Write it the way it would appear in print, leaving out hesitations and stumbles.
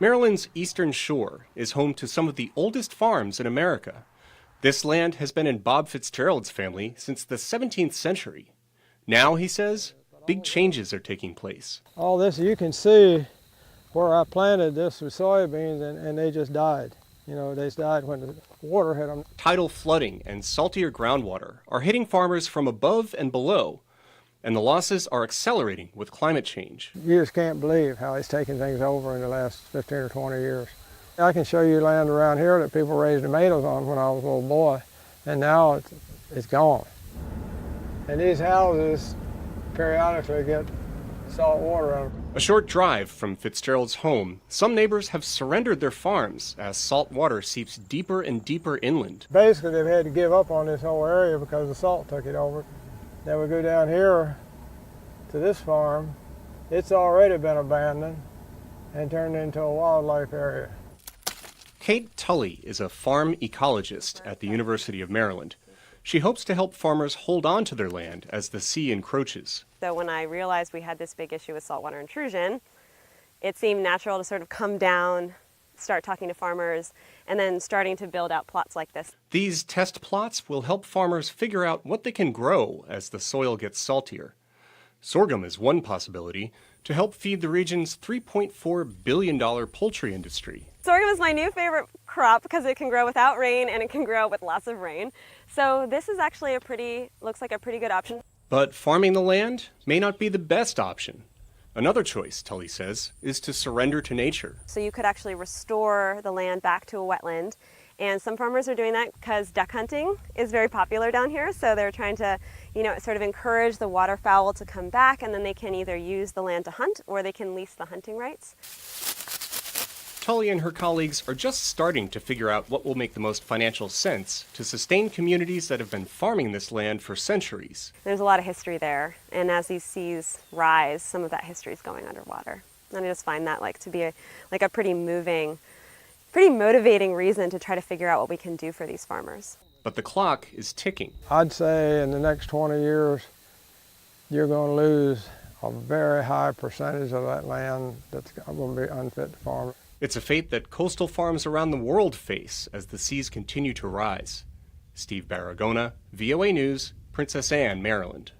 Maryland's Eastern Shore is home to some of the oldest farms in America. This land has been in Bob Fitzgerald's family since the 17th century. Now, he says, big changes are taking place. All this, you can see where I planted this with soybeans and they just died. You know, they died when the water hit them. Tidal flooding and saltier groundwater are hitting farmers from above and below, and the losses are accelerating with climate change. You just can't believe how it's taken things over in the last 15 or 20 years. I can show you land around here that people raised tomatoes on when I was a little boy, and now it's gone. And these houses periodically get salt water out of them. A short drive from Fitzgerald's home, some neighbors have surrendered their farms as salt water seeps deeper and deeper inland. Basically, they've had to give up on this whole area because the salt took it over. Then we go down here to this farm. It's already been abandoned and turned into a wildlife area. Kate Tully is a farm ecologist at the University of Maryland. She hopes to help farmers hold on to their land as the sea encroaches. So when I realized we had this big issue with saltwater intrusion, it seemed natural to sort of come down, start talking to farmers, and then starting to build out plots like this. These test plots will help farmers figure out what they can grow as the soil gets saltier. Sorghum is one possibility to help feed the region's $3.4 billion poultry industry. Sorghum is my new favorite crop because it can grow without rain and it can grow with lots of rain. So this is actually looks like a pretty good option. But farming the land may not be the best option. Another choice, Tully says, is to surrender to nature. So you could actually restore the land back to a wetland. And some farmers are doing that because duck hunting is very popular down here. So they're trying to, sort of encourage the waterfowl to come back, and then they can either use the land to hunt or they can lease the hunting rights. Tully and her colleagues are just starting to figure out what will make the most financial sense to sustain communities that have been farming this land for centuries. There's a lot of history there, and as these seas rise, some of that history is going underwater. And I just find that to be a pretty moving, pretty motivating reason to try to figure out what we can do for these farmers. But the clock is ticking. I'd say in the next 20 years, you're going to lose a very high percentage of that land that's going to be unfit to farm. It's a fate that coastal farms around the world face as the seas continue to rise. Steve Baragona, VOA News, Princess Anne, Maryland.